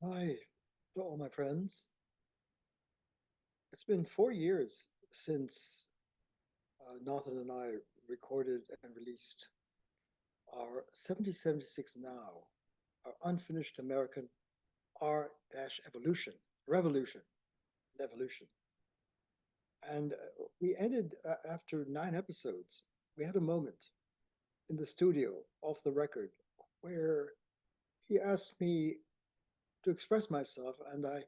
Hi to all my friends. It's been 4 years since Nathan and I recorded and released our 7076 Now, our unfinished American R-evolution, revolution, and evolution. And we ended after 9 episodes. We had a moment in the studio off the record where he asked me to express myself, and I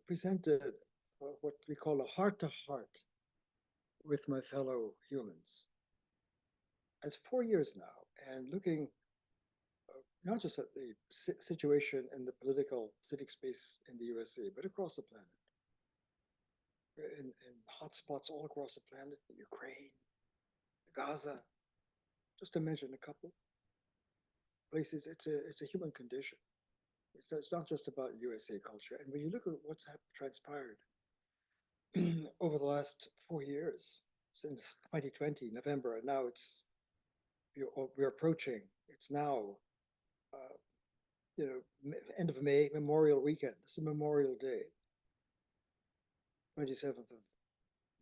presented what we call a heart to heart with my fellow humans. It's 4 years now, and looking not just at the situation in the political civic space in the USA, but across the planet, in hotspots all across the planet, the Ukraine, Gaza, just to mention a couple places. It's a human condition. It's not just about USA culture. And when you look at what's transpired over the last 4 years, since 2020 November, and now we're approaching. It's now uh, end of May, Memorial Weekend. This is Memorial Day, 27th of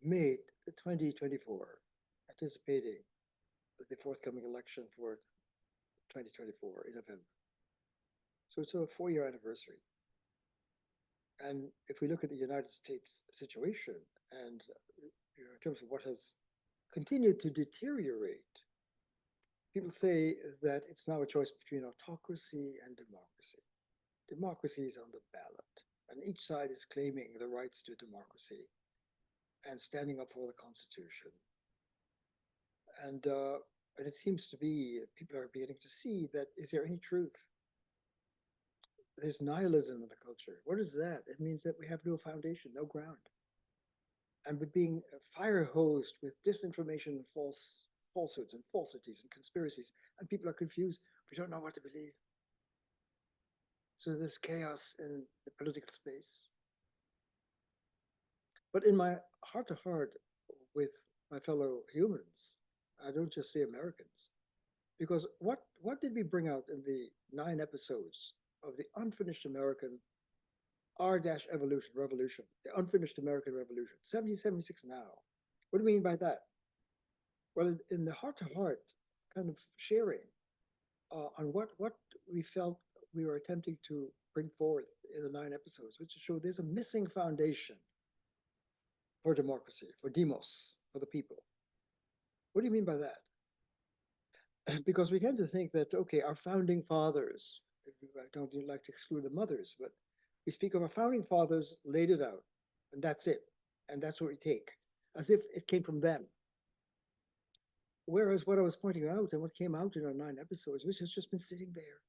May, 2024, anticipating the forthcoming election for 2024 in November. So it's a 4 year anniversary. And if we look at the United States situation and in terms of what has continued to deteriorate, people say that it's now a choice between autocracy and democracy. Democracy is on the ballot, and each side is claiming the rights to democracy and standing up for the Constitution. And and it seems to be people are beginning to see that is there any truth? There's nihilism in the culture. What is that? It means that we have no foundation, no ground, and we're being fire hosed with disinformation and falsehoods and falsities and conspiracies, and people are confused. We don't know what to believe. So there's chaos in the political space. But in my heart to heart with my fellow humans, I don't just say Americans, because what did we bring out in the 9 episodes of the unfinished American R-evolution revolution, the unfinished American revolution, 7076 now? What do we mean by that? Well, in the heart to heart kind of sharing on what we felt we were attempting to bring forth in the 9 episodes, which show there's a missing foundation for democracy, for demos, for the people. What do you mean by that? Because we tend to think that, okay, our founding fathers, I don't like to exclude the mothers, but we speak of our founding fathers laid it out, and that's it. And that's what we take, as if it came from them. Whereas what I was pointing out and what came out in our 9 episodes, which has just been sitting there,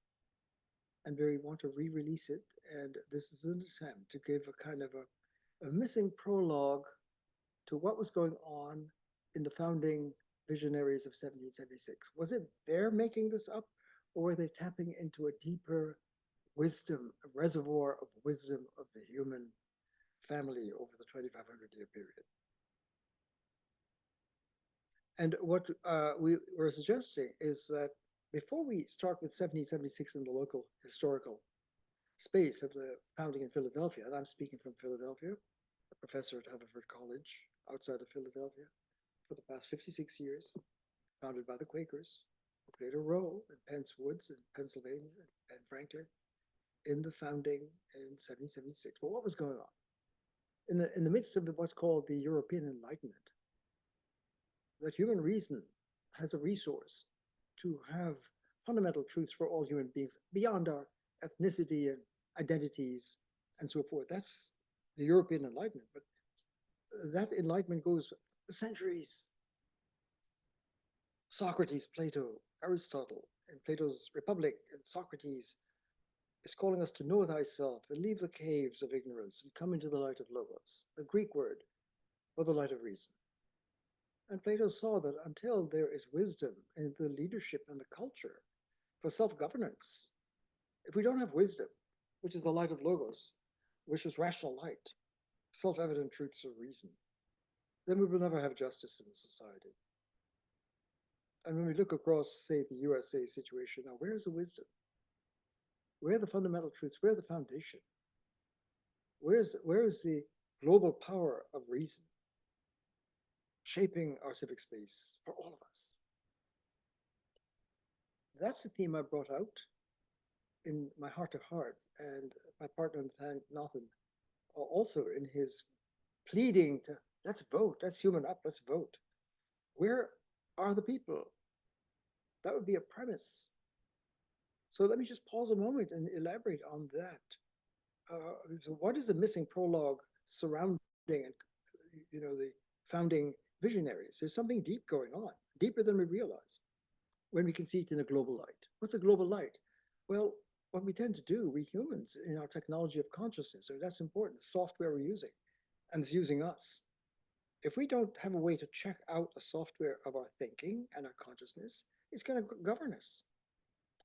and we want to re-release it. And this is an attempt to give a kind of a missing prologue to what was going on in the founding visionaries of 1776. Was it they're making this up, or are they tapping into a deeper wisdom, a reservoir of wisdom of the human family over the 2,500-year period? And what we were suggesting is that before we start with 1776 in the local historical space of the founding in Philadelphia, and I'm speaking from Philadelphia, a professor at Haverford College outside of Philadelphia for the past 56 years, founded by the Quakers, who played a role in Pence Woods in Pennsylvania and Franklin in the founding in 1776. But what was going on? In the midst of what's called the European Enlightenment, that human reason has a resource to have fundamental truths for all human beings beyond our ethnicity and identities and so forth. That's the European Enlightenment. But that enlightenment goes centuries. Socrates, Plato, Aristotle, and Plato's Republic, and Socrates is calling us to know thyself and leave the caves of ignorance and come into the light of Logos, the Greek word for the light of reason. And Plato saw that until there is wisdom in the leadership and the culture for self-governance, if we don't have wisdom, which is the light of Logos, which is rational light, self-evident truths of reason, then we will never have justice in society. And when we look across, say, the USA situation now, where is the wisdom? Where are the fundamental truths? Where are the foundation? Where is the global power of reason shaping our civic space for all of us? That's the theme I brought out in my heart to heart, and my partner Nathan also in his pleading to let's vote, let's human up, let's vote. Where are the people? That would be a premise. So let me just pause a moment and elaborate on that. So what is the missing prologue surrounding the founding visionaries? There's something deep going on, deeper than we realize when we can see it in a global light. What's a global light? Well, what we tend to do, we humans, in our technology of consciousness, or that's important, the software we're using, and it's using us. If we don't have a way to check out the software of our thinking and our consciousness, it's going to govern us.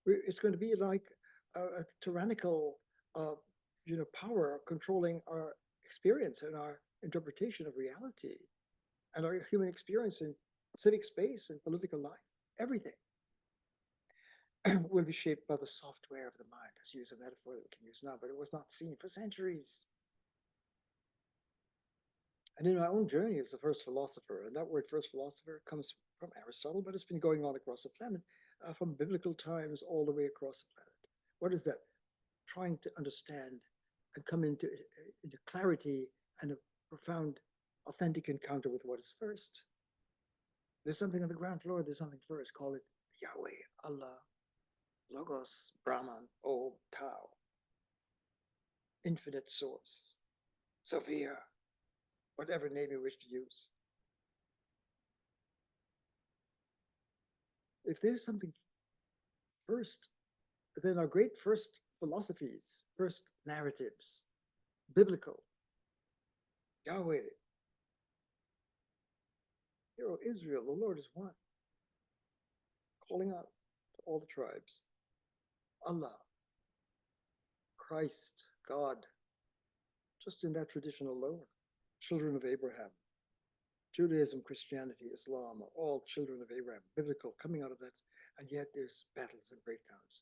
It's going to be like a tyrannical, power controlling our experience and our interpretation of reality and our human experience in civic space and political life. Everything will be shaped by the software of the mind. Let's use a metaphor that we can use now, but it was not seen for centuries. And in my own journey as the first philosopher, and that word first philosopher comes from Aristotle, but it's been going on across the planet from biblical times all the way across the planet. What is that? Trying to understand and come into clarity and a profound, authentic encounter with what is first. There's something on the ground floor, there's something first. Call it Yahweh, Allah, Logos, Brahman, Om, Tao, infinite source, Sophia, whatever name you wish to use. If there's something first, then our great first philosophies, first narratives, biblical, Yahweh, Hear, O Israel, the Lord is one, calling out to all the tribes. Allah, Christ, God, just in that tradition alone, children of Abraham, Judaism, Christianity, Islam are all children of Abraham, biblical, coming out of that, and yet there's battles and breakdowns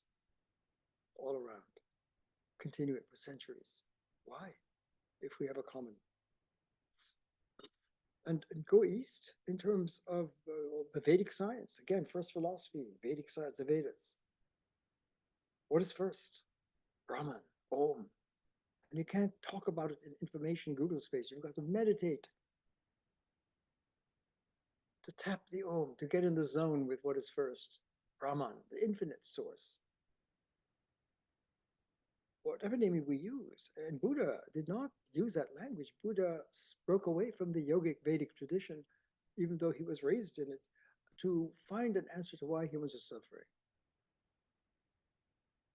all around, continuing for centuries. Why? If we have a common. And go east in terms of the Vedic science. Again, first philosophy, Vedic science, the Vedas. What is first? Brahman, Om. And you can't talk about it in information Google space. You've got to meditate, to tap the Om, to get in the zone with what is first. Brahman, the infinite source. Whatever name we use. And Buddha did not use that language. Buddha broke away from the yogic Vedic tradition, even though he was raised in it, to find an answer to why humans are suffering.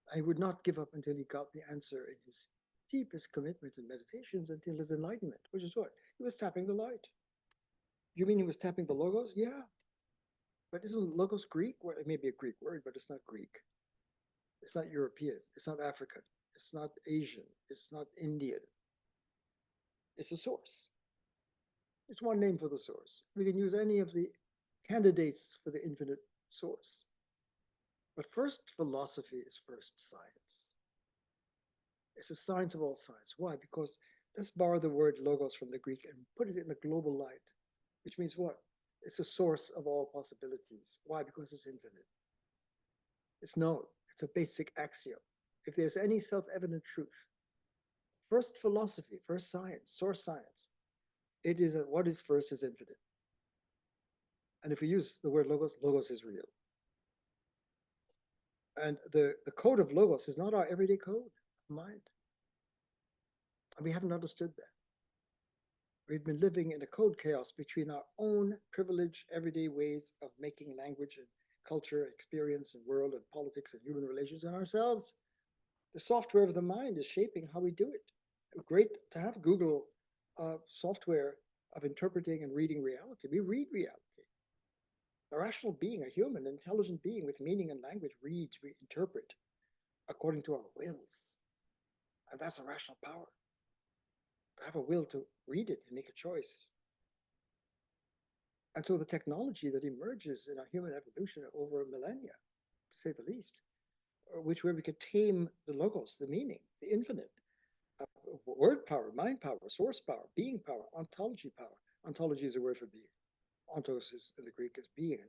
And he would not give up until he got the answer in his deepest commitment and meditations until his enlightenment, which is what? He was tapping the light. You mean he was tapping the logos? Yeah. But isn't logos Greek? Well, it may be a Greek word, but it's not Greek. It's not European. It's not African. It's not Asian. It's not Indian. It's a source. It's one name for the source. We can use any of the candidates for the infinite source. But first philosophy is first science. It's the science of all science. Why? Because let's borrow the word logos from the Greek and put it in the global light, which means what? It's a source of all possibilities. Why? Because it's infinite. It's known. It's a basic axiom. If there's any self-evident truth, first philosophy, first science, source science, it is that what is first is infinite. And if we use the word logos, logos is real. And the code of logos is not our everyday code of mind. And we haven't understood that. We've been living in a code chaos between our own privileged everyday ways of making language and culture, experience, and world and politics and human relations and ourselves. The software of the mind is shaping how we do it. Great to have Google software of interpreting and reading reality. We read reality. A rational being, a human, intelligent being with meaning and language reads, we interpret according to our wills. And that's a rational power. To have a will to read it and make a choice. And so the technology that emerges in our human evolution over millennia, to say the least, which where we could tame the logos, the meaning, the infinite, uh, word power, mind power, source power, being power, ontology power. Ontology is a word for being. Ontos is in the Greek is being.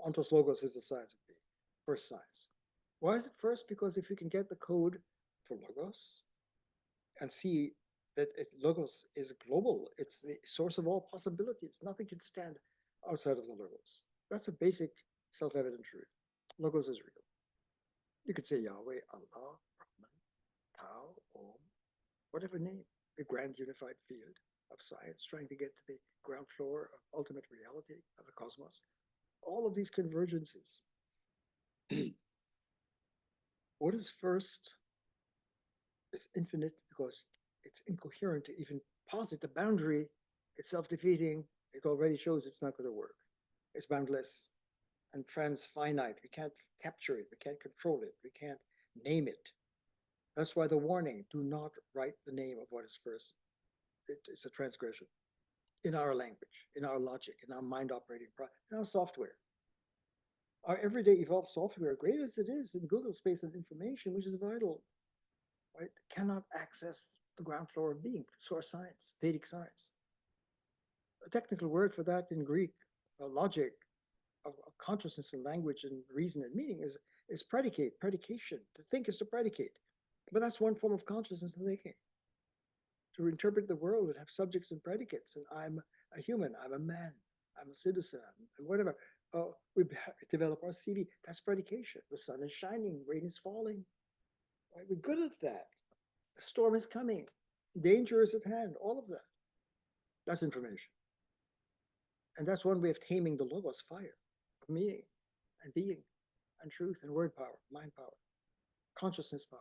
Ontos logos is the science of being, first science. Why is it first? Because if we can get the code for logos and see that logos is global, it's the source of all possibilities. Nothing can stand outside of the logos. That's a basic self-evident truth. Logos is real. You could say Yahweh, Allah, Brahman, Tao, Om, whatever name, the grand unified field of science trying to get to the ground floor of ultimate reality of the cosmos. All of these convergences. What is first is infinite because it's incoherent to even posit the boundary. It's self-defeating. It already shows it's not going to work. It's boundless and transfinite. We can't capture it. We can't control it. We can't name it. That's why the warning, do not write the name of what is first. It's a transgression in our language, in our logic, in our mind operating, in our software. Our everyday evolved software, great as it is in Google space of information, which is vital, right, cannot access the ground floor of being, source science, Vedic science. A technical word for that in Greek, logic of consciousness and language and reason and meaning is predicate, predication. To think is to predicate. But that's one form of consciousness and thinking. To interpret the world and have subjects and predicates. And I'm a human, I'm a man, I'm a citizen, whatever. We develop our CV. That's predication. The sun is shining, rain is falling. Right? We're good at that. A storm is coming. Danger is at hand. All of that. That's information. And that's one way of taming the logos fire of meaning and being and truth and word power, mind power, consciousness power.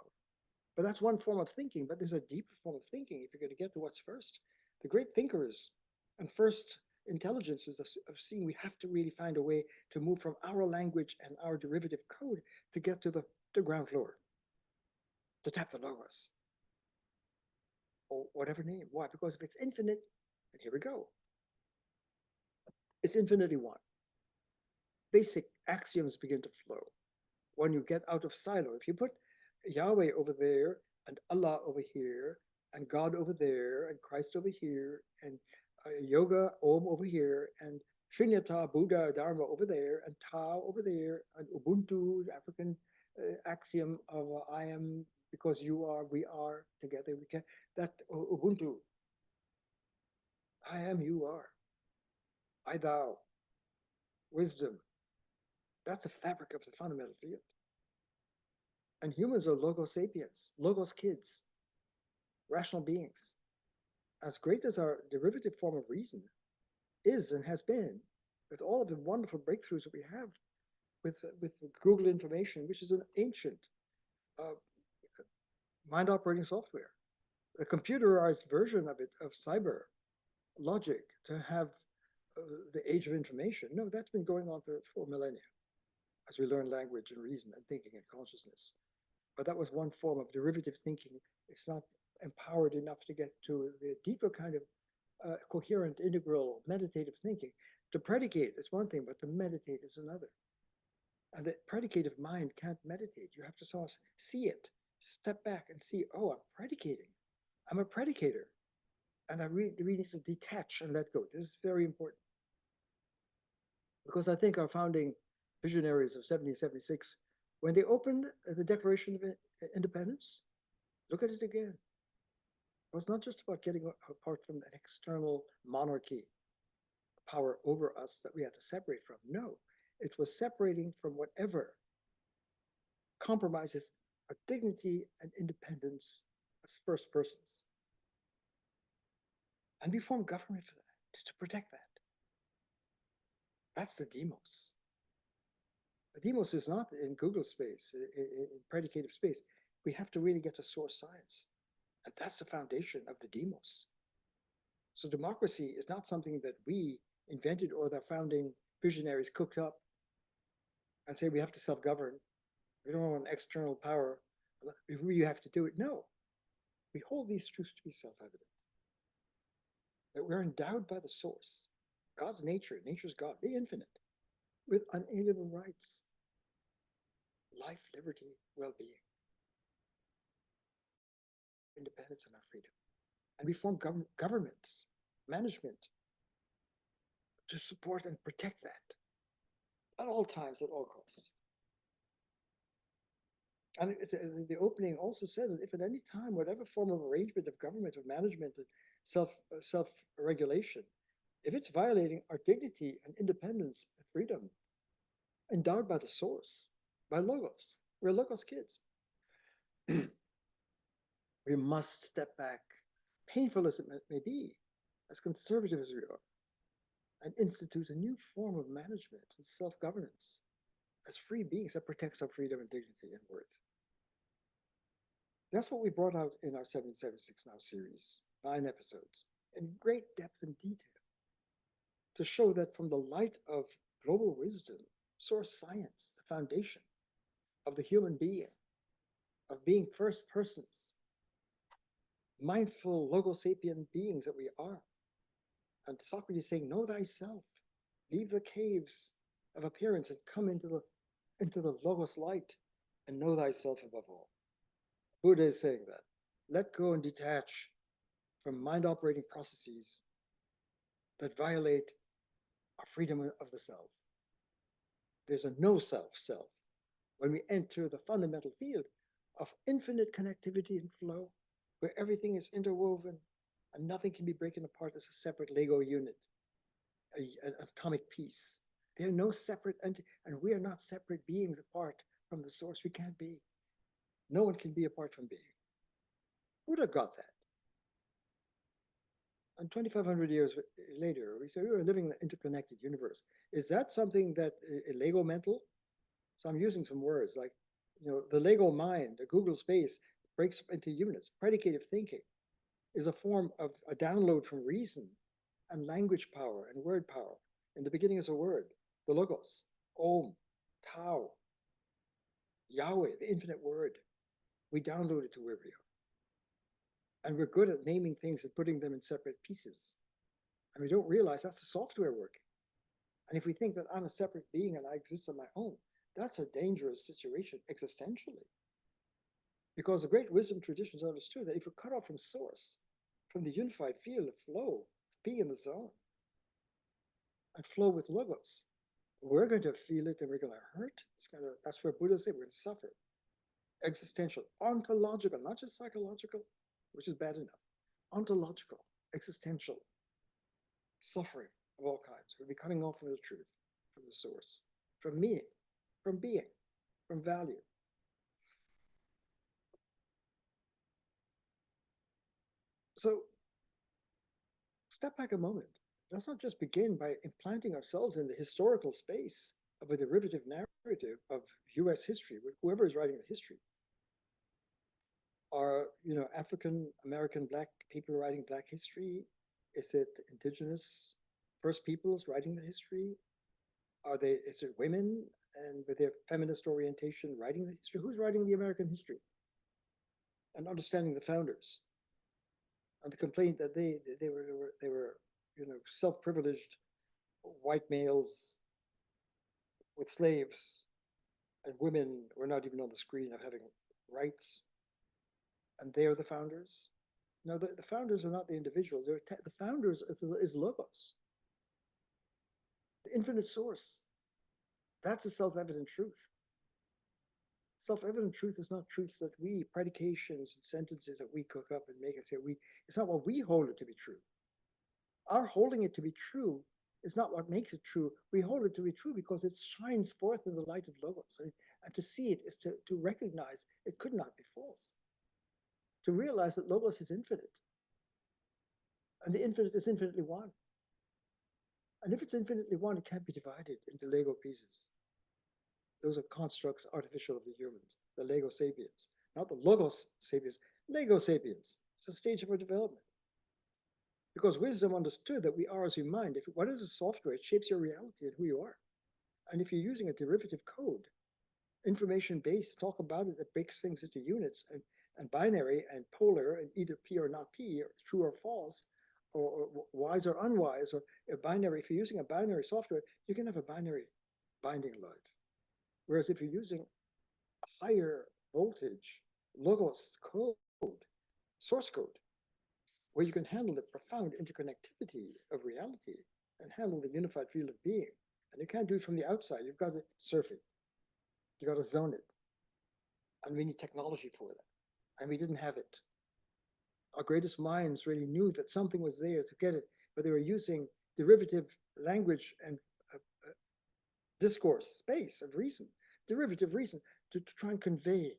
But that's one form of thinking, but there's a deeper form of thinking if you're going to get to what's first. The great thinkers and first intelligences of seeing we have to really find a way to move from our language and our derivative code to get to the ground floor, to tap the logos, or whatever name. Why? Because if it's infinite, and here we go, it's infinity one. Basic axioms begin to flow. When you get out of silo, if you put Yahweh over there, and Allah over here, and God over there, and Christ over here, and Yoga, Om over here, and Shunyata, Buddha, Dharma over there, and Tao over there, and Ubuntu, the African axiom of I am because you are, we are together. We can that Ubuntu. I am, you are. I, thou. Wisdom. That's a fabric of the fundamental field. And humans are logos sapiens, logos kids, rational beings. As great as our derivative form of reason is and has been, with all of the wonderful breakthroughs that we have with Google information, which is an ancient mind operating software, the computerized version of it, of cyber logic, to have the age of information. No, that's been going on for millennia as we learn language and reason and thinking and consciousness. But that was one form of derivative thinking. It's not empowered enough to get to the deeper kind of coherent, integral, meditative thinking. To predicate is one thing, but to meditate is another. And the predicative mind can't meditate. You have to sort of see it, step back and see, oh, I'm predicating. I'm a predicator. And I really need to detach and let go. This is very important. Because I think our founding visionaries of 1776, when they opened the Declaration of Independence, look at it again. It was not just about getting apart from an external monarchy, power over us that we had to separate from. No, it was separating from whatever compromises our dignity and independence as first persons. And we formed government for that, to protect that. That's the demos. The demos is not in Google space, in predicative space. We have to really get to source science. And that's the foundation of the demos. So democracy is not something that we invented or the founding visionaries cooked up and say we have to self-govern. We don't want an external power. We have to do it. No, we hold these truths to be self-evident. That we're endowed by the source, God's nature, nature's God, the infinite, with unalienable rights, life, liberty, well-being, independence, and our freedom. And we form governments, management to support and protect that at all times, at all costs. And the opening also said that if at any time, whatever form of arrangement of government, of management, and self-regulation, if it's violating our dignity and independence and freedom, endowed by the source, by Logos, we're Logos kids, we must step back, painful as it may be, as conservative as we are, and institute a new form of management and self-governance as free beings that protects our freedom and dignity and worth. That's what we brought out in our 1776 Now series, 9 episodes, in great depth and detail, to show that from the light of global wisdom, source science, the foundation of the human being, of being first persons, mindful logosapient beings that we are. And Socrates saying, know thyself, leave the caves of appearance and come into the logos light and know thyself above all. Buddha is saying that. Let go and detach from mind operating processes that violate our freedom of the self. There's a no self when we enter the fundamental field of infinite connectivity and flow, where everything is interwoven and nothing can be broken apart as a separate Lego unit, an atomic piece. There are no separate entities, and we are not separate beings apart from the source. We can't be. No one can be apart from being. Buddha got that. And 2,500 years later, we say we were living in an interconnected universe. Is that something that Lego mental? So I'm using some words like, the Lego mind, the Google space breaks into units. Predicative thinking is a form of a download from reason and language power and word power. In the beginning is a word, the Logos, Om, Tao, Yahweh, the infinite word. We download it to where we are. And we're good at naming things and putting them in separate pieces. And we don't realize that's the software working. And if we think that I'm a separate being and I exist on my own, that's a dangerous situation existentially. Because the great wisdom traditions understood that if we're cut off from source, from the unified field of flow, be in the zone, and flow with Logos, we're going to feel it and we're going to hurt. That's where Buddha said we're going to suffer. Existential, ontological, not just psychological, which is bad enough. Ontological, existential, suffering of all kinds. We'll be cutting off from the truth, from the source, from meaning, from being, from value. So step back a moment. Let's not just begin by implanting ourselves in the historical space of a derivative narrative of US history, whoever is writing the history. Are, African American Black people writing Black history? Is it indigenous First Peoples writing the history? Is it women and with their feminist orientation writing the history? Who's writing the American history? And understanding the founders. And the complaint that they were self-privileged white males with slaves, and women were not even on the screen of having rights. And they are the founders. No, the founders are not the individuals. The founders is Logos, the infinite source. That's a self-evident truth. Self-evident truth is not truth that we, predications and sentences that we cook up and make us say it's not what we hold it to be true. Our holding it to be true is not what makes it true. We hold it to be true because it shines forth in the light of Logos. And to see it is to recognize it could not be false. To realize that Logos is infinite. And the infinite is infinitely one. And if it's infinitely one, it can't be divided into Lego pieces. Those are constructs artificial of the humans, the Lego sapiens, not the Logos sapiens, Lego sapiens. It's a stage of our development. Because wisdom understood that we are as we mind. What is a software? It shapes your reality and who you are. And if you're using a derivative code, information-based, talk about it, that breaks things into units and binary and polar and either P or not P, or true or false, or wise or unwise, or a binary. If you're using a binary software, you can have a binary binding life. Whereas if you're using higher voltage logos code, source code, where you can handle the profound interconnectivity of reality and handle the unified field of being. And you can't do it from the outside. You've got to surf it. You got to zone it. And we need technology for that. And we didn't have it. Our greatest minds really knew that something was there to get it, but they were using derivative language and discourse, space of reason, derivative reason, to try and convey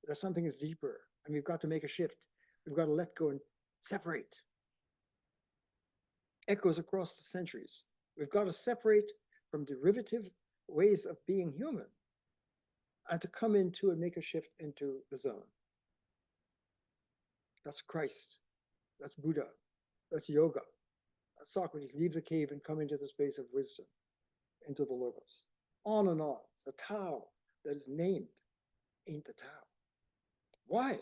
that something is deeper. And we've got to make a shift. We've got to let go and separate. Echoes across the centuries. We've got to separate from derivative ways of being human and to come into and make a shift into the zone. That's Christ. That's Buddha. That's yoga. That's Socrates. Leave the cave and come into the space of wisdom, into the logos. On and on. The Tao that is named ain't the Tao. Why?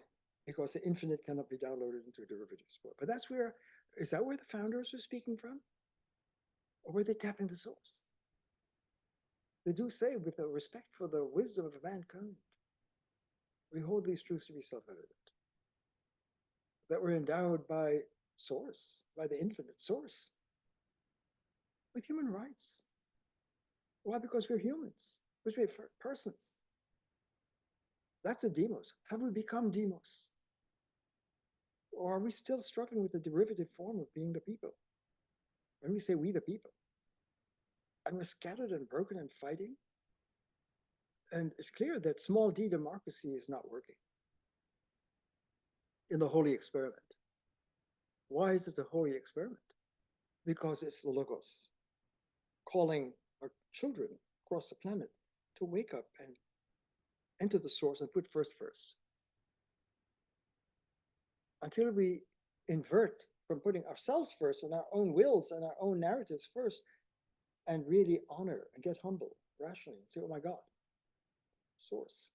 Because the infinite cannot be downloaded into a derivative sport. But that's where, is that where the founders were speaking from? Or were they tapping the source? They do say, with a respect for the wisdom of mankind, we hold these truths to be self-evident. That we're endowed by source, by the infinite source, with human rights. Why? Because we're humans, because we're persons. That's a demos. Have we become demos? Or are we still struggling with the derivative form of being the people? When we say we the people, and we're scattered and broken and fighting, and it's clear that small d democracy is not working in the holy experiment. Why is it a holy experiment? Because it's the Logos calling our children across the planet to wake up and enter the source and put first. Until we invert from putting ourselves first and our own wills and our own narratives first and really honor and get humble rationally and say, oh my God, source,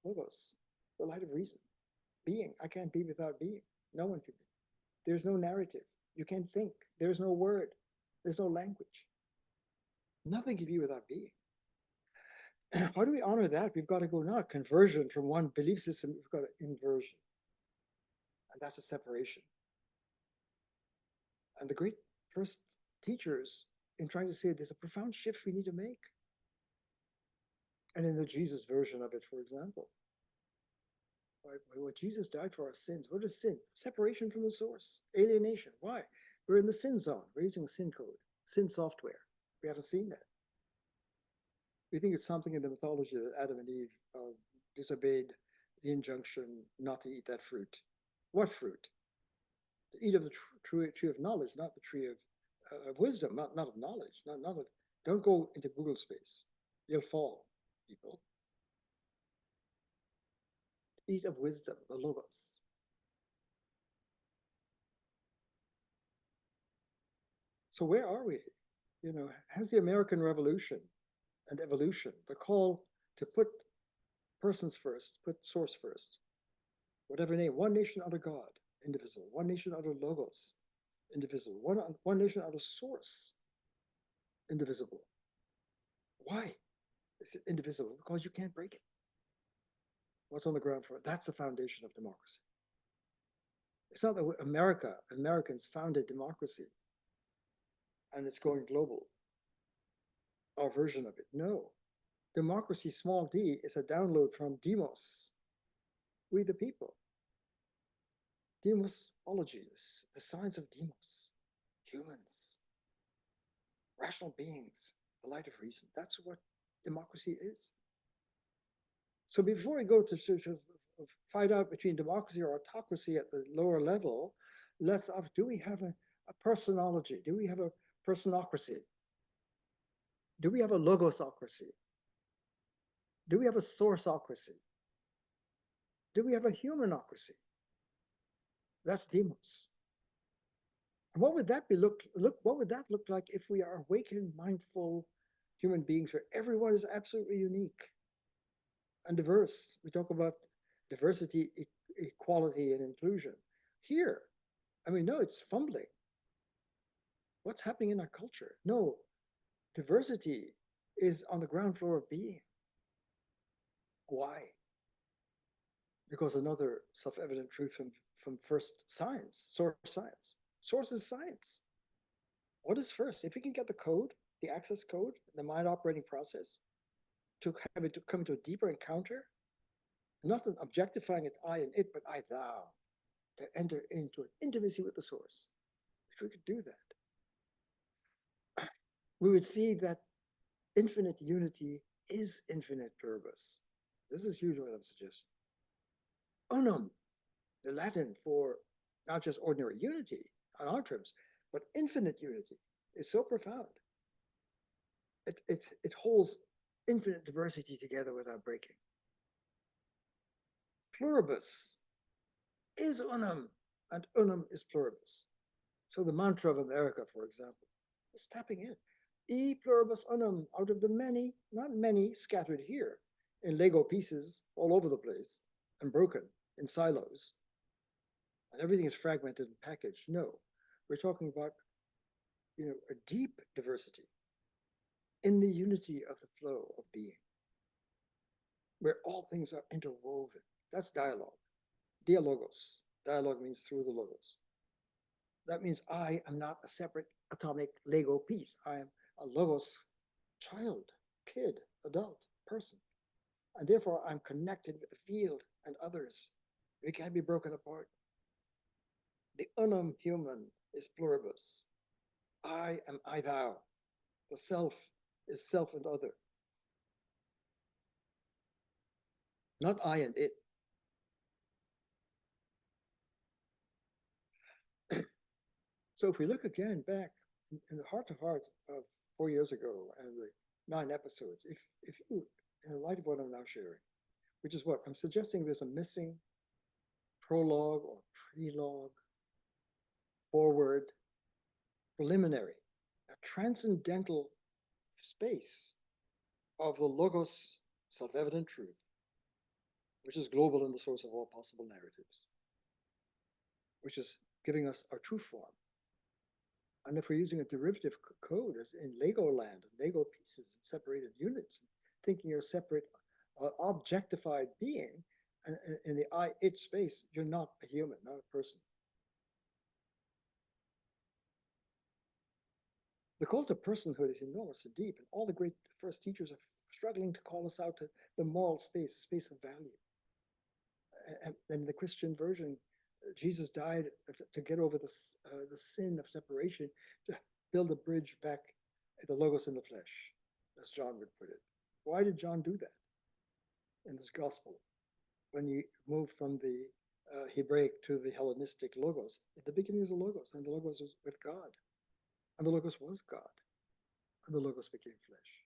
Logos, the light of reason, being. I can't be without being. No one can be. There's no narrative. You can't think. There's no word. There's no language. Nothing can be without being. How do we honor that? We've got to go not conversion from one belief system, we've got an inversion. And that's a separation. And the great first teachers in trying to say there's a profound shift we need to make. And in the Jesus version of it, for example, right, when Jesus died for our sins, what is sin? Separation from the source, alienation. Why? We're in the sin zone. We're using sin code, sin software. We haven't seen that. We think it's something in the mythology that Adam and Eve disobeyed the injunction not to eat that fruit. What fruit? To eat of the tree of knowledge, not the tree of wisdom, not of knowledge, not of. Don't go into Google space. You'll fall, people. Eat of wisdom, the logos. So where are we? You know, has the American Revolution and evolution, the call to put persons first, put source first, whatever name, one nation under God, indivisible, one nation under logos, indivisible, one nation under source, indivisible. Why is it indivisible? Because you can't break it. What's on the ground for it? That's the foundation of democracy. It's not that Americans founded democracy and it's going global, our version of it. No. Democracy, small d, is a download from demos, we the people. Demosology, the science of demos, humans, rational beings, the light of reason. That's what democracy is. So before we go to sort of fight out between democracy or autocracy at the lower level, let's ask, do we have a personology? Do we have a personocracy? Do we have a logosocracy? Do we have a sourceocracy? Do we have a humanocracy? That's demos. And what would that be what would that look like if we are awakened, mindful human beings where everyone is absolutely unique and diverse? We talk about diversity, equality, and inclusion. Here, I mean, no, it's fumbling. What's happening in our culture? No, diversity is on the ground floor of being. Why? because another self-evident truth from first science, source science. Source is science. What is first? If we can get the code, the access code, the mind operating process, to have it to come to a deeper encounter, not an objectifying it I and it, but I thou, to enter into an intimacy with the source. If we could do that, we would see that infinite unity is infinite pluribus. This is usually what I'm suggesting. Unum, the Latin for not just ordinary unity on our terms, but infinite unity, is so profound. It holds infinite diversity together without breaking. Pluribus is unum, and unum is pluribus. So the mantra of America, for example, is tapping in. E pluribus unum, out of the many, not many scattered here in Lego pieces all over the place and broken in silos, and everything is fragmented and packaged. No, we're talking about a deep diversity in the unity of the flow of being, where all things are interwoven. That's dialogue. Dialogos. Dialogue means through the logos. That means I am not a separate atomic Lego piece. I am a logos child, kid, adult, person. And therefore I'm connected with the field and others. We can't be broken apart. The unum human is pluribus. I am I thou. The self is self and other. Not I and it. So if we look again back in the heart to heart of 4 years ago and the 9 episodes, if you, in the light of what I'm now sharing, which is what I'm suggesting, there's a missing prologue or prelogue, forward, preliminary, a transcendental space of the logos, self-evident truth, which is global and the source of all possible narratives, which is giving us our true form. And if we're using a derivative code as in Lego land, Lego pieces and separated units, thinking you're a separate objectified being, in the I-it space, you're not a human, not a person. The call to personhood is enormous and deep, and all the great first teachers are struggling to call us out to the moral space, the space of value. And in the Christian version, Jesus died to get over the sin of separation, to build a bridge back at the logos in the flesh, as John would put it. Why did John do that in this gospel? When you move from the Hebraic to the Hellenistic logos, at the beginning is the logos, and the logos was with God, and the logos was God, and the logos became flesh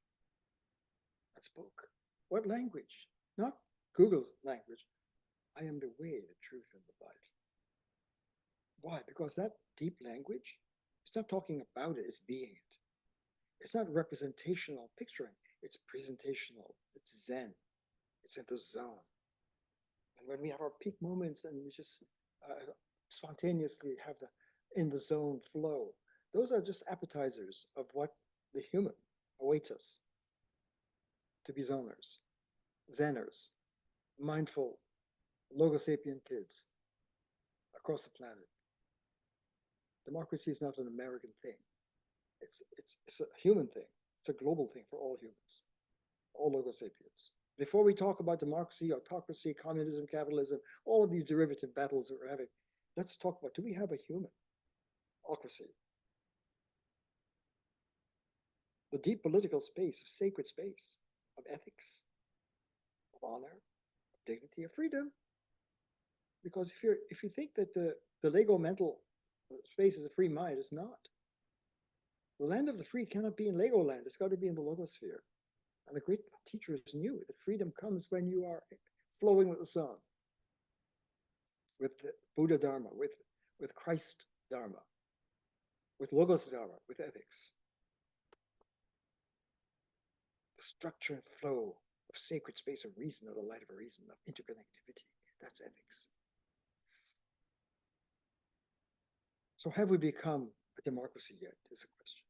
and spoke. What language? Not Google's language. I am the way, the truth, and the life. Why? Because that deep language, it's not talking about it, it's being it. It's not representational picturing, it's presentational, it's Zen, it's in the zone. And when we have our peak moments and we just spontaneously have the in the zone flow, those are just appetizers of what the human awaits us to be zoners, Zeners, mindful, logosapient kids across the planet. Democracy is not an American thing. It's a human thing. It's a global thing for all humans, all logosapiens. Before we talk about democracy, autocracy, communism, capitalism, all of these derivative battles that we're having, let's talk about, do we have a human ocracy? The deep political space, of sacred space, of ethics, of honor, of dignity, of freedom. Because if you think that the Lego mental space is a free mind, it's not. The land of the free cannot be in Legoland. It's got to be in the logosphere. And the great teachers knew that freedom comes when you are flowing with the sun, with the Buddha Dharma, with Christ Dharma, with Logos Dharma, with ethics. The structure and flow of sacred space of reason, of the light of a reason, of interconnectivity. That's ethics. So have we become a democracy yet, is the question.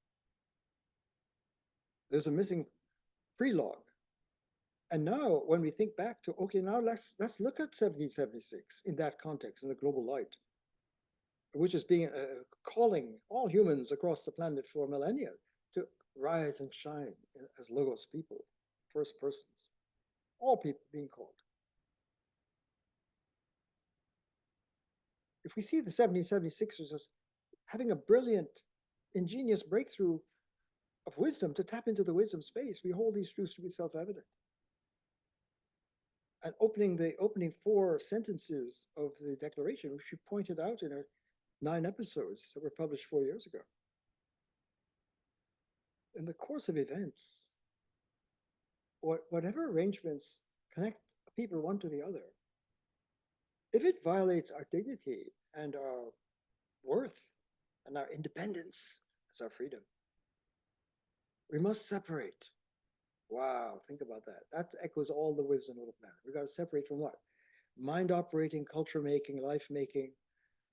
There's a missing prelogue And now, when we think back to, okay, now let's look at 1776 in that context, in the global light, which is being calling all humans across the planet for millennia to rise and shine as logos people, first persons, all people being called. If we see the 1776ers as having a brilliant, ingenious breakthrough of wisdom to tap into the wisdom space, we hold these truths to be self-evident. And the opening four sentences of the Declaration, which we pointed out in our 9 episodes that were published 4 years ago. In the course of events, whatever arrangements connect people one to the other, if it violates our dignity and our worth and our independence as our freedom, we must separate. Wow, think about that. That echoes all the wisdom of the planet. We got to separate from what? Mind operating, culture making, life making,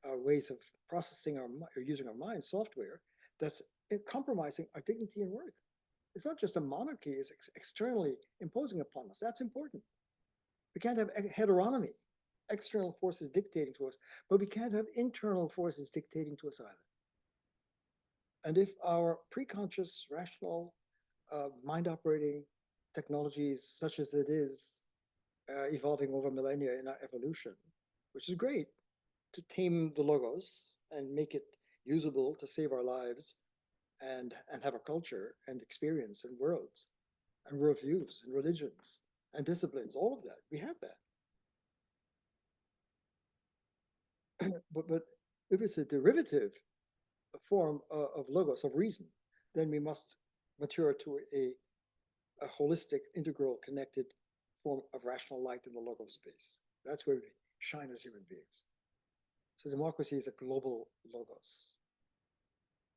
ways of processing or using our mind, software that's compromising our dignity and worth. It's not just a monarchy is externally imposing upon us. That's important. We can't have heteronomy, external forces dictating to us, but we can't have internal forces dictating to us either. And if our preconscious, rational, mind operating technologies, such as it is, evolving over millennia in our evolution, which is great to tame the logos and make it usable to save our lives and have a culture and experience and worlds and worldviews and religions and disciplines, all of that. We have that. but if it's a derivative form of logos, of reason, then we must mature to a holistic, integral, connected form of rational light in the logos space. That's where we shine as human beings. So democracy is a global logos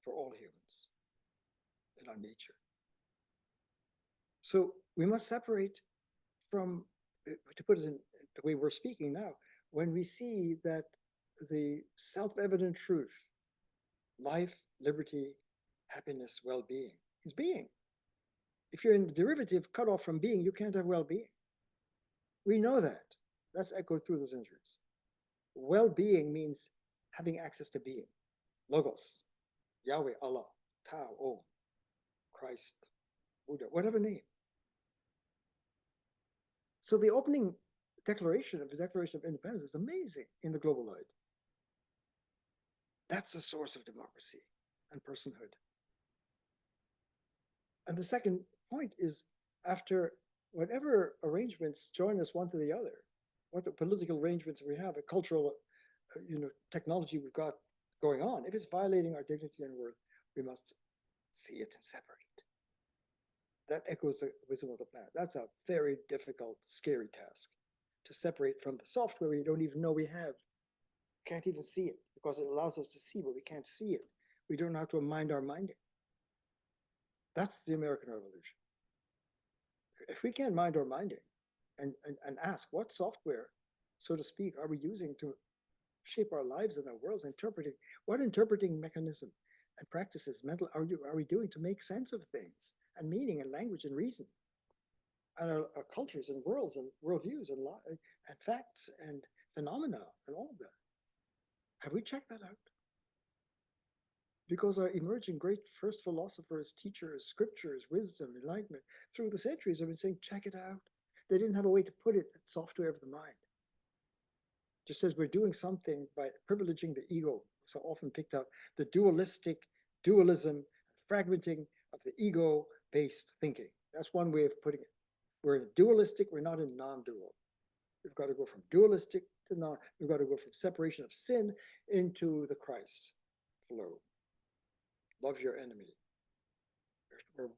for all humans in our nature. So we must separate from, to put it in the way we're speaking now, when we see that the self-evident truth, life, liberty, happiness, well-being, is being. If you're in the derivative cut off from being, you can't have well-being. We know that. That's echoed through the centuries. Well-being means having access to being. Logos, Yahweh, Allah, Tao, Om, Christ, Buddha, whatever name. So the opening declaration of the Declaration of Independence is amazing in the global light. That's the source of democracy and personhood. And the second point is, after whatever arrangements join us one to the other, what the political arrangements we have, a cultural, technology we've got going on, if it's violating our dignity and worth, we must see it and separate. That echoes the wisdom of the planet. That's a very difficult, scary task, to separate from the software we don't even know we have. Can't even see it, because it allows us to see, but we can't see it. We don't know how to mind our minding. That's the American Revolution. If we can't mind our minding and ask what software, so to speak, are we using to shape our lives and our worlds, what interpreting mechanism and practices mental are we doing to make sense of things and meaning and language and reason and our cultures and worlds and worldviews and facts and phenomena and all of that. Have we checked that out? Because our emerging great first philosophers, teachers, scriptures, wisdom, enlightenment through the centuries have been saying, check it out. They didn't have a way to put it, software of the mind. Just as we're doing something by privileging the ego, so often picked up the dualism, fragmenting of the ego-based thinking. That's one way of putting it. We're in dualistic, we're not in non-dual. We've got to go from dualistic to non, we've got to go from separation of sin into the Christ flow. Love your enemy.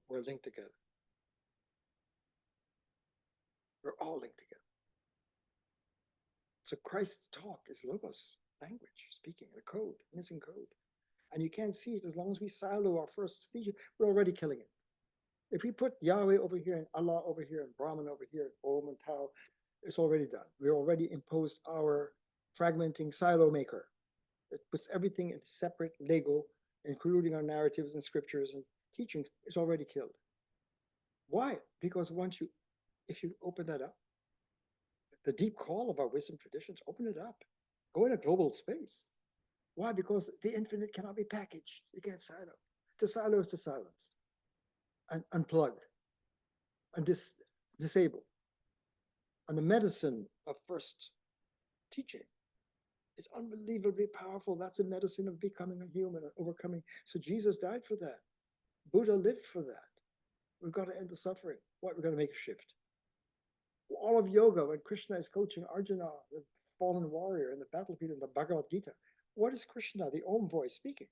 We're linked together. We're all linked together. So Christ's talk is logos, language, speaking, the code, missing code. And you can't see it as long as we silo our first teaching, we're already killing it. If we put Yahweh over here and Allah over here and Brahman over here, Om and Tao, it's already done. We already imposed our fragmenting silo maker. It puts everything in separate Lego, including our narratives and scriptures and teachings. It's already killed. Why? Because once you if you open that up, the deep call of our wisdom traditions, open it up. Go in a global space. Why? Because the infinite cannot be packaged. You can't silo. To silo is to silence and unplug and disable. And the medicine of first teaching is unbelievably powerful. That's the medicine of becoming a human and overcoming. So Jesus died for that. Buddha lived for that. We've got to end the suffering. What? We've got to make a shift. All of yoga, when Krishna is coaching Arjuna, the fallen warrior in the battlefield in the Bhagavad Gita, what is Krishna, the Om voice, speaking?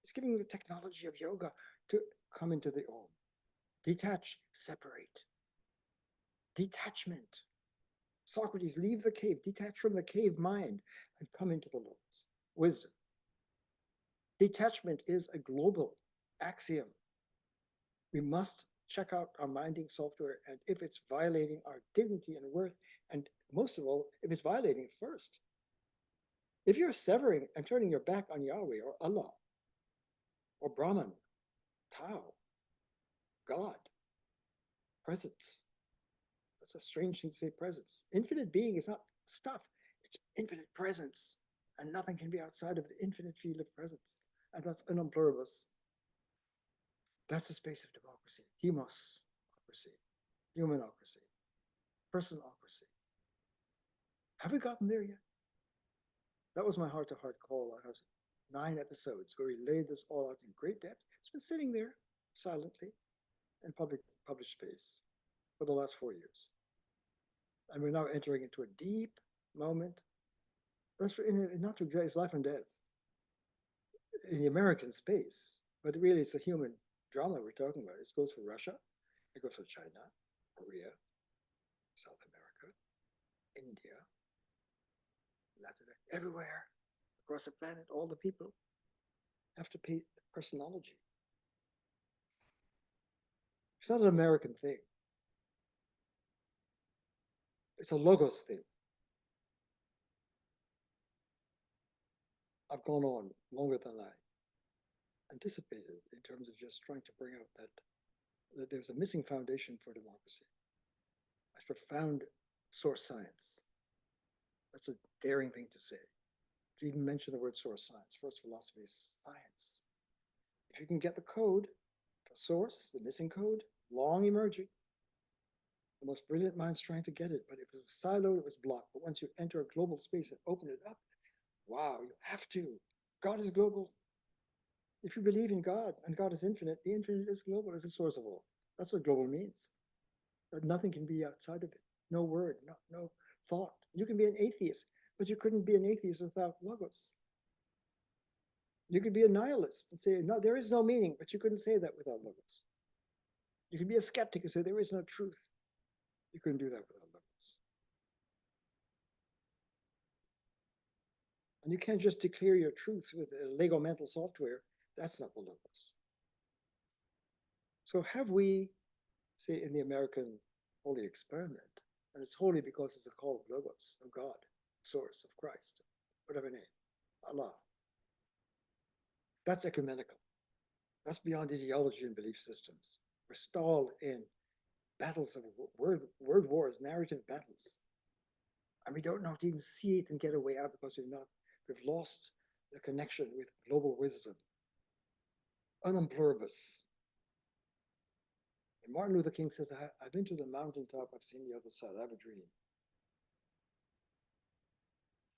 It's giving the technology of yoga to come into the Om. Detach, separate. Detachment. Socrates, leave the cave, detach from the cave mind and come into the Logos. Wisdom. Detachment is a global axiom. We must check out our minding software, and if it's violating our dignity and worth, and most of all, if it's violating it first. If you're severing and turning your back on Yahweh or Allah or Brahman, Tao, God, presence, that's a strange thing to say, presence. Infinite being is not stuff, it's infinite presence, and nothing can be outside of the infinite field of presence, and that's unum pluribus. That's the space of democracy, demosocracy, humanocracy, personocracy. Have we gotten there yet? That was my heart-to-heart call. I have 9 episodes where we laid this all out in great depth. It's been sitting there silently in published space for the last 4 years. And we're now entering into a deep moment. That's not to exist, life and death in the American space, but really it's a human drama we're talking about. It goes for Russia, it goes for China, Korea, South America, India, Latin America, everywhere across the planet. All the people have to pay personology. It's not an American thing. It's a logos thing. I've gone on longer than I anticipated in terms of just trying to bring out that there's a missing foundation for democracy. A profound source science. That's a daring thing to say. To even mention the word source science. First philosophy is science. If you can get the code, the source, the missing code, long emerging, the most brilliant minds trying to get it, but if it was siloed, it was blocked. But once you enter a global space and open it up, wow, you have to. God is global. If you believe in God and God is infinite, the infinite is global, is the source of all. That's what global means. That nothing can be outside of it. No word, no thought. You can be an atheist, but you couldn't be an atheist without logos. You could be a nihilist and say, no, there is no meaning, but you couldn't say that without logos. You could be a skeptic and say, there is no truth. You couldn't do that without logos. And you can't just declare your truth with a Lego mental software. That's not the logos. So have we, say, in the American holy experiment, and it's holy because it's a call of logos, of God, source, of Christ, whatever name, Allah. That's ecumenical. That's beyond ideology and belief systems. We're stalled in battles of word wars, narrative battles. And we don't know how to even see it and get a way out because we've lost the connection with global wisdom. Unum pluribus. And Martin Luther King says, I've been to the mountaintop, I've seen the other side, I have a dream.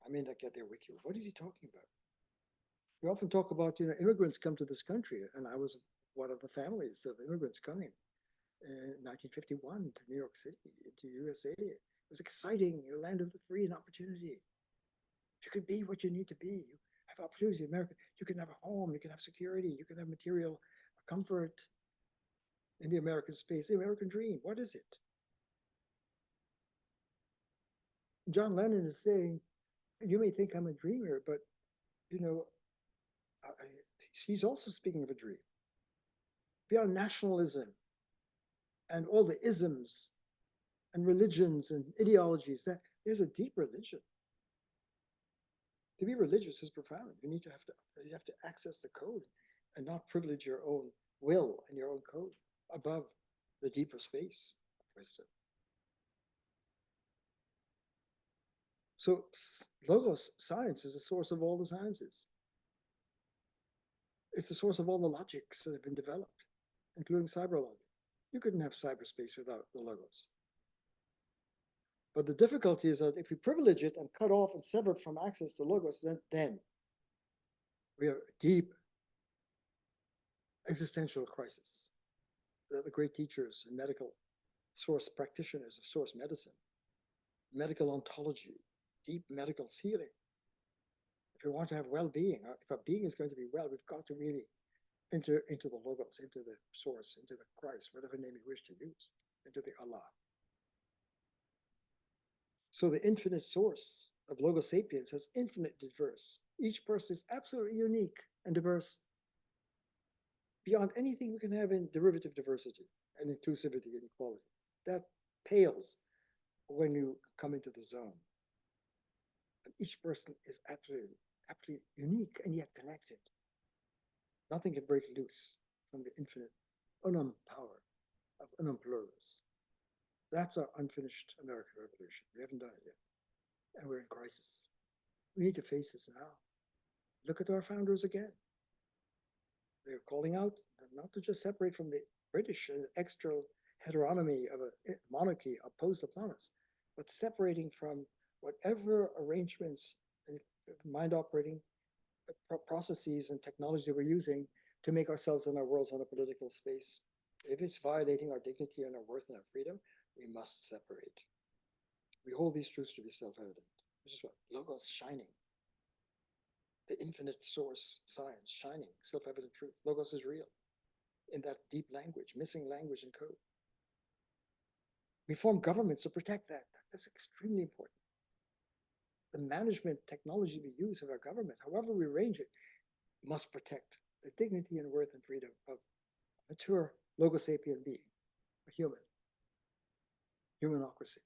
I may not get there with you. What is he talking about? We often talk about, immigrants come to this country, and I was one of the families of immigrants coming in 1951 to New York City, to USA. It was exciting, a land of the free and opportunity. You can be what you need to be. You have opportunities in America. You can have a home, you can have security, you can have material comfort in the American space, the American dream. What is it? John Lennon is saying, you may think I'm a dreamer, but he's also speaking of a dream. Beyond nationalism and all the isms and religions and ideologies, that there's a deep religion. To be religious is profound. You have to access the code and not privilege your own will and your own code above the deeper space of wisdom. So logos, science, is the source of all the sciences. It's the source of all the logics that have been developed, including cyber logic. You couldn't have cyberspace without the logos. But the difficulty is that if we privilege it and cut off and sever it from access to logos, then we have a deep existential crisis. The great teachers and medical source practitioners of source medicine, medical ontology, deep medical healing. If we want to have well-being, if our being is going to be well, we've got to really enter into the logos, into the source, into the Christ, whatever name you wish to use, into the Allah. So the infinite source of Logos Sapiens has infinite diverse. Each person is absolutely unique and diverse beyond anything we can have in derivative diversity and inclusivity and equality. That pales when you come into the zone. And each person is absolutely unique and yet connected. Nothing can break loose from the infinite unum power of unum pluribus. That's our unfinished American Revolution. We haven't done it yet. And we're in crisis. We need to face this now. Look at our founders again. They're calling out not to just separate from the British extra heteronomy of a monarchy imposed upon us, but separating from whatever arrangements, mind operating processes and technology we're using to make ourselves and our worlds on a political space. If it's violating our dignity and our worth and our freedom, we must separate. We hold these truths to be self-evident, which is what Logos shining. The infinite source science shining, self-evident truth. Logos is real in that deep language, missing language and code. We form governments to protect that. That's extremely important. The management technology we use of our government, however we arrange it, must protect the dignity and worth and freedom of a mature logosapien being, a humanocracy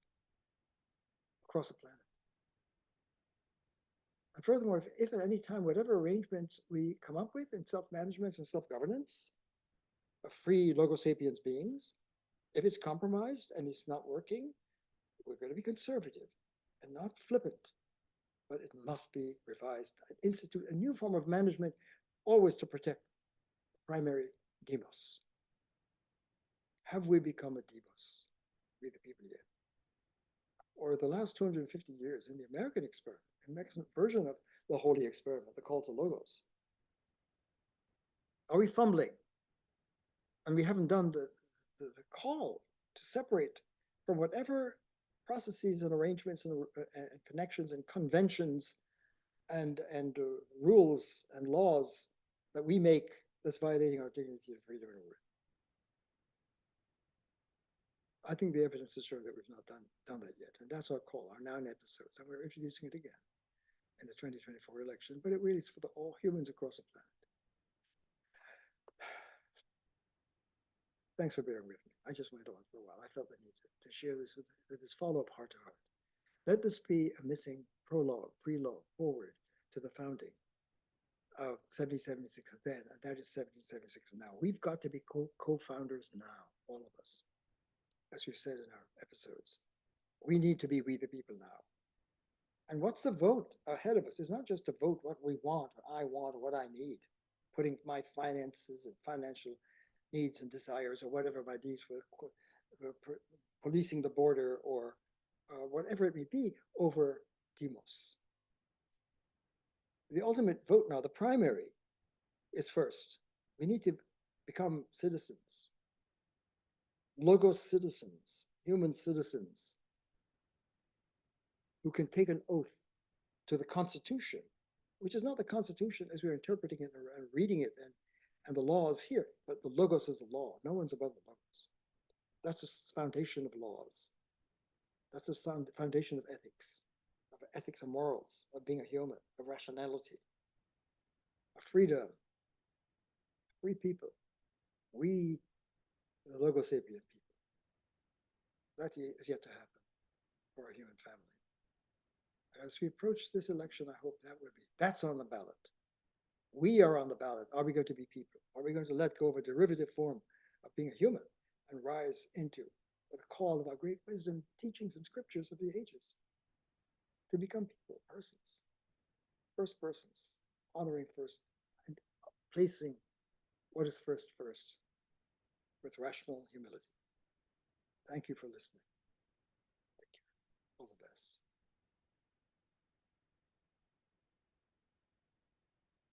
across the planet. And furthermore, if at any time, whatever arrangements we come up with in self-management and self-governance of free logosapiens beings, if it's compromised and it's not working, we're going to be conservative and not flippant, but it must be revised and institute a new form of management, always to protect the primary demos. Have we become a demos, we the people yet? Or the last 250 years in the American experiment, the American version of the holy experiment, the call to logos, are we fumbling? And we haven't done the call to separate from whatever processes and arrangements and connections and conventions and rules and laws that we make that's violating our dignity and freedom and worth. I think the evidence is showing that we've not done that yet. And that's our call, our 9 episodes. And we're introducing it again in the 2024 election, but it really is for all humans across the planet. Thanks for bearing with me. I just went on for a while. I felt the need to share this with this follow-up heart-to-heart. Let this be a missing prologue, prelogue, forward to the founding of 1776 then, and that is 1776 now. We've got to be co-founders now, all of us. As we've said in our episodes, we need to be we the people now. And what's the vote ahead of us? It's not just to vote what we want, or I want, or what I need, putting my finances and financial needs and desires, or whatever my needs for policing the border, or whatever it may be, over demos. The ultimate vote now, the primary, is first. We need to become citizens, logos citizens, human citizens, who can take an oath to the Constitution, which is not the Constitution as we're interpreting it and reading it, and the laws here, but the logos is the law. No one's above the logos. That's the foundation of laws. That's the foundation of ethics and morals, of being a human, of rationality, of freedom, free people. We, the logosapien people. That is yet to happen for our human family. As we approach this election, I hope that's on the ballot. We are on the ballot. Are we going to be people? Are we going to let go of a derivative form of being a human and rise into the call of our great wisdom, teachings, and scriptures of the ages to become people, persons, first persons, honoring first and placing what is first with rational humility. Thank you for listening. Thank you. All the best.